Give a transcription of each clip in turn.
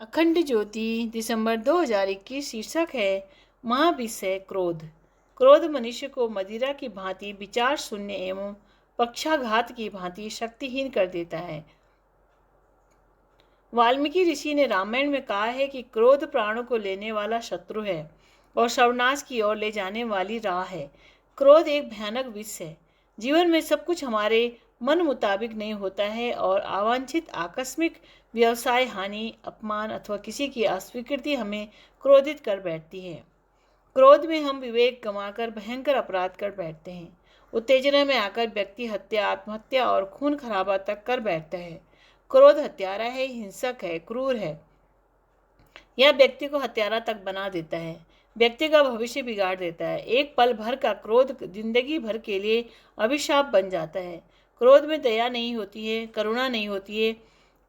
अखंड ज्योति दिसंबर 2021। शीर्षक है महाविषय क्रोध। क्रोध मनुष्य को मदिरा की भांति विचार शून्य एवं पक्षाघात की भांति शक्तिहीन कर देता है। वाल्मीकि ऋषि ने रामायण में कहा है कि क्रोध प्राणों को लेने वाला शत्रु है और सर्वनाश की ओर ले जाने वाली राह है। क्रोध एक भयानक विष है। जीवन में सब कुछ हमारे मन मुताबिक नहीं होता है और अवांछित आकस्मिक व्यवसाय हानि, अपमान अथवा किसी की अस्वीकृति हमें क्रोधित कर बैठती है। क्रोध में हम विवेक गंवाकर भयंकर अपराध कर बैठते हैं। उत्तेजना में आकर व्यक्ति हत्या, आत्महत्या और खून खराबा तक कर बैठता है। क्रोध हत्यारा है, हिंसक है, क्रूर है। यह व्यक्ति को हत्यारा तक बना देता है, व्यक्ति का भविष्य बिगाड़ देता है। एक पल भर का क्रोध जिंदगी भर के लिए अभिशाप बन जाता है। क्रोध में दया नहीं होती है, करुणा नहीं होती है।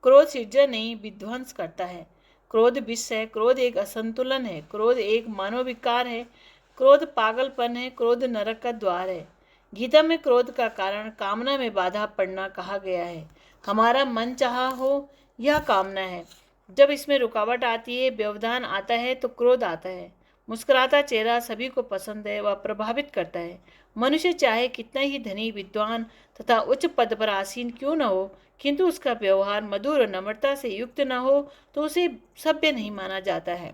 क्रोध सृजन नहीं, विध्वंस करता है। क्रोध विष है, क्रोध एक असंतुलन है, क्रोध एक मानवविकार है, क्रोध पागलपन है, क्रोध नरक का द्वार है। गीता में क्रोध का कारण कामना में बाधा पड़ना कहा गया है। हमारा मन चाहा हो यह कामना है। जब इसमें रुकावट आती है, व्यवधान आता है तो क्रोध आता है। मुस्कुराता चेहरा सभी को पसंद है, वह प्रभावित करता है। मनुष्य चाहे कितना ही धनी, विद्वान तथा उच्च पद पर आसीन क्यों न हो, किंतु उसका व्यवहार मधुर और नम्रता से युक्त न हो तो उसे सभ्य नहीं माना जाता है।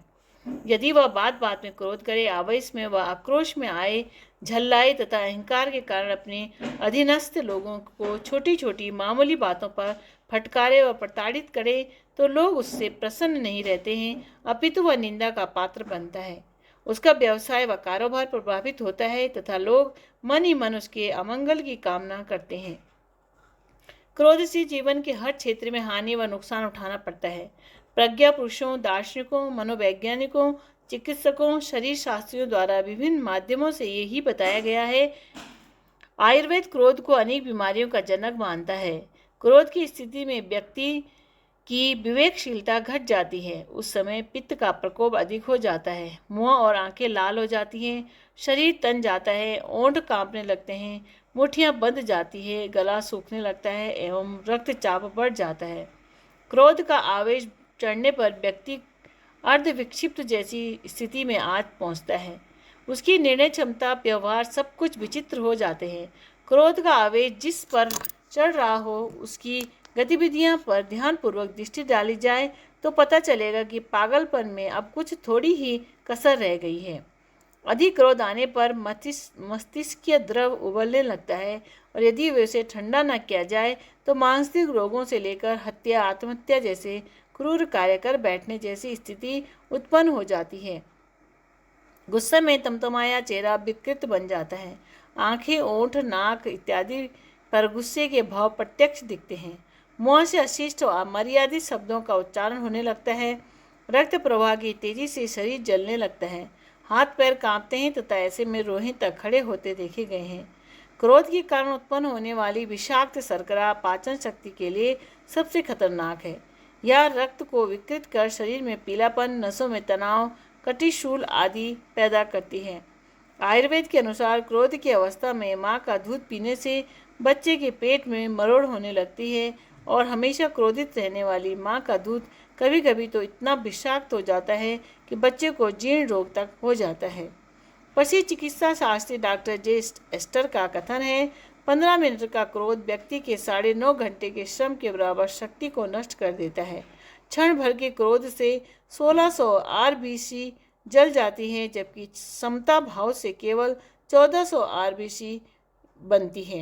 यदि वह बात बात में क्रोध करे, आवेश में व आक्रोश में आए, झल्लाए तथा अहंकार के कारण अपने अधीनस्थ लोगों को छोटी छोटी मामूली बातों पर फटकारे व प्रताड़ित करे, तो लोग उससे प्रसन्न नहीं रहते हैं, अपितु वह निंदा का पात्र बनता है। उसका व्यवसाय व कारोबार प्रभावित होता है तथा लोग मन ही मन उसके अमंगल की कामना करते हैं। क्रोध से जीवन के हर क्षेत्र में हानि व नुकसान उठाना पड़ता है। प्रज्ञा पुरुषों, दार्शनिकों, मनोवैज्ञानिकों, चिकित्सकों, शरीर शास्त्रियों द्वारा विभिन्न माध्यमों से यही बताया गया है। आयुर्वेद क्रोध को अनेक बीमारियों का जनक मानता है। क्रोध की स्थिति में व्यक्ति की विवेकशीलता घट जाती है। उस समय पित्त का प्रकोप अधिक हो जाता है, मुंह और आंखें लाल हो जाती हैं, शरीर तन जाता है, ओंठ कांपने लगते हैं, मुठ्ठियां बंध जाती है, गला सूखने लगता है एवं रक्तचाप बढ़ जाता है। क्रोध का आवेश चढ़ने पर व्यक्ति अर्धविक्षिप्त जैसी स्थिति में आज पहुंचता है। उसकी निर्णय क्षमता, व्यवहार सब कुछ विचित्र हो जाते हैं। क्रोध का आवेश जिस पर चढ़ रहा हो, उसकी गतिविधियां पर ध्यानपूर्वक दृष्टि डाली जाए तो पता चलेगा कि पागलपन में अब कुछ थोड़ी ही कसर रह गई है। अधिक क्रोध आने पर मस्तिष्कीय द्रव उबलने लगता है और यदि उसे ठंडा न किया जाए तो मानसिक रोगों से लेकर हत्या, आत्महत्या जैसे क्रूर कार्य कर बैठने जैसी स्थिति उत्पन्न हो जाती है। गुस्से में तमतमाया चेहरा विकृत बन जाता है। आंखें, ओंठ, नाक इत्यादि पर गुस्से के भाव प्रत्यक्ष दिखते हैं। मुंह से अशिष्ट और अमर्यादित शब्दों का उच्चारण होने लगता है। रक्त प्रवाह की तेजी से शरीर जलने लगता है। हाथ पैर कांपते हैं तथा ऐसे में रोहीं तक खड़े होते देखे गए हैं। क्रोध के कारण उत्पन्न होने वाली विषाक्त शर्करा पाचन शक्ति के लिए सबसे खतरनाक है। यह रक्त को विकृत कर शरीर में पीलापन, नसों में तनाव, कटिशूल आदि पैदा करती है। आयुर्वेद के अनुसार क्रोध की अवस्था में माँ का दूध पीने से बच्चे के पेट में मरोड़ होने लगती है और हमेशा क्रोधित रहने वाली माँ का दूध कभी कभी तो इतना विषाक्त हो जाता है कि बच्चे को जीर्ण रोग तक हो जाता है। प्रसिद्ध चिकित्सा शास्त्री डॉक्टर जे एस्टर का कथन है, 15 मिनट का क्रोध व्यक्ति के 9.5 घंटे के श्रम के बराबर शक्ति को नष्ट कर देता है। क्षण भर के क्रोध से 1600 आरबीसी जल जाती है, जबकि समता भाव से केवल 1400 आरबीसी बनती है।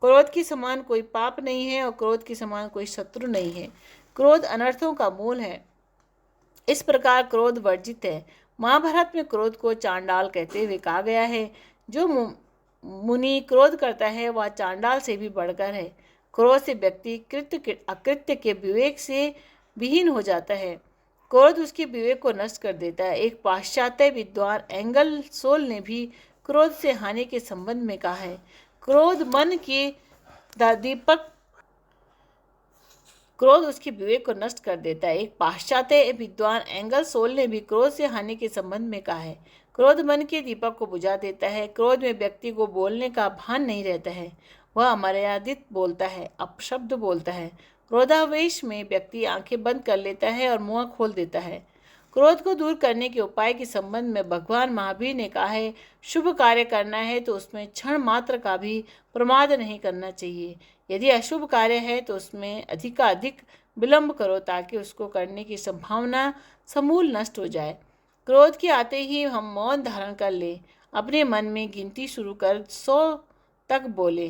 क्रोध के समान कोई पाप नहीं है और क्रोध के समान कोई शत्रु नहीं है। क्रोध अनर्थों का मूल है। इस प्रकार क्रोध वर्जित है। महाभारत में क्रोध को चांडाल कहते हुए कहा गया है। जो मुनि क्रोध करता है वह चांडाल से भी बढ़कर है। क्रोध से व्यक्ति अकृत्य के विवेक से विहीन हो जाता है। क्रोध उसके विवेक को नष्ट कर देता है। एक पाश्चात्य विद्वान एंगल सोल ने भी क्रोध से हानि के संबंध में कहा है, क्रोध मन के दीपक, क्रोध उसके विवेक को नष्ट कर देता है। एक पाश्चात्य विद्वान एंगल सोल ने भी क्रोध से हानि के संबंध में कहा है, क्रोध मन के दीपक को बुझा देता है। क्रोध में व्यक्ति को बोलने का भान नहीं रहता है। वह अमर्यादित बोलता है, अपशब्द बोलता है। क्रोधावेश में व्यक्ति आंखें बंद कर लेता है और मुंह खोल देता है। क्रोध को दूर करने के उपाय के संबंध में भगवान महावीर ने कहा है, शुभ कार्य करना है तो उसमें क्षण मात्र का भी प्रमाद नहीं करना चाहिए। यदि अशुभ कार्य है तो उसमें अधिकाधिक विलंब करो ताकि उसको करने की संभावना समूल नष्ट हो जाए। क्रोध के आते ही हम मौन धारण कर ले, अपने मन में गिनती शुरू कर 100 तक बोले।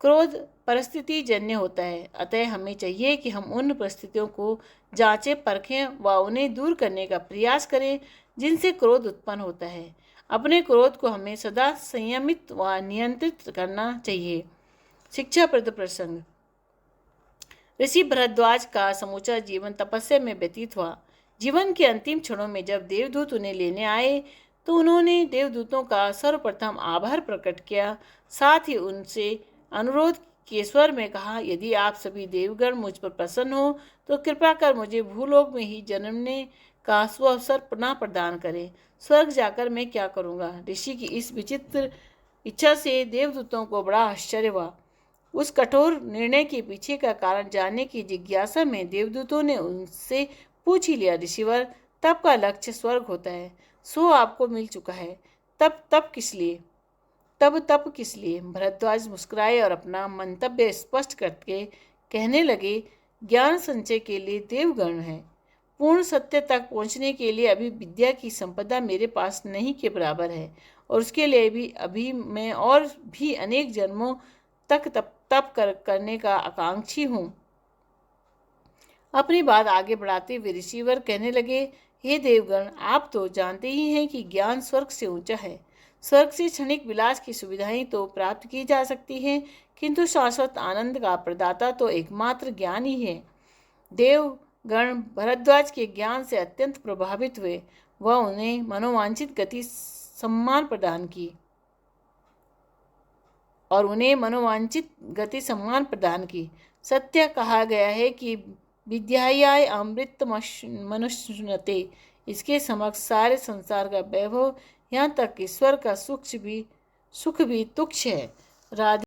क्रोध परिस्थिति जन्य होता है, अतः हमें चाहिए कि हम उन परिस्थितियों को जांचें, परखें व उन्हें दूर करने का प्रयास करें जिनसे क्रोध उत्पन्न होता है। अपने क्रोध को हमें सदा संयमित व नियंत्रित करना चाहिए। शिक्षाप्रद प्रसंग। ऋषि भरद्वाज का समूचा जीवन तपस्या में व्यतीत हुआ। जीवन के अंतिम क्षणों में जब देवदूत उन्हें लेने आए तो उन्होंने देवदूतों का सर्वप्रथम आभार प्रकट किया। साथ ही उनसे अनुरोध के स्वर में कहा, यदि आप सभी देवगण मुझ पर प्रसन्न हो तो कृपा कर मुझे भूलोक में ही जन्मने का सुअवसर पुनः प्रदान करें। स्वर्ग जाकर मैं क्या करूँगा। ऋषि की इस विचित्र इच्छा से देवदूतों को बड़ा आश्चर्य हुआ। उस कठोर निर्णय के पीछे का कारण जानने की जिज्ञासा में देवदूतों ने उनसे पूछ ही लिया, ऋषिवर, तप का लक्ष्य स्वर्ग होता है, सो आपको मिल चुका है, तब किस लिए? तप किस लिए? भरद्वाज मुस्कुराए और अपना मंतव्य स्पष्ट करके कहने लगे, ज्ञान संचय के लिए देवगण है। पूर्ण सत्य तक पहुंचने के लिए अभी विद्या की संपदा मेरे पास नहीं के बराबर है और उसके लिए भी अभी मैं और भी अनेक जन्मों तक तप करने का आकांक्षी हूँ। अपनी बात आगे बढ़ाते हुए ऋषिवर कहने लगे, हे देवगण, आप तो जानते ही हैं कि ज्ञान स्वर्ग से ऊंचा है। स्वर्ग से क्षणिक विलास की सुविधाएं तो प्राप्त की जा सकती हैं, किंतु शाश्वत आनंद का प्रदाता तो एकमात्र ज्ञान ही है। देवगण भरद्वाज के ज्ञान से अत्यंत प्रभावित हुए। वह उन्हें मनोवांछित गति सम्मान प्रदान की। सत्य कहा गया है कि विद्यायाय अमृत मनुष्यते, इसके समक्ष सारे संसार का वैभव, यहाँ तक कि स्वर्ग का सुख भी तुच्छ है। राधे।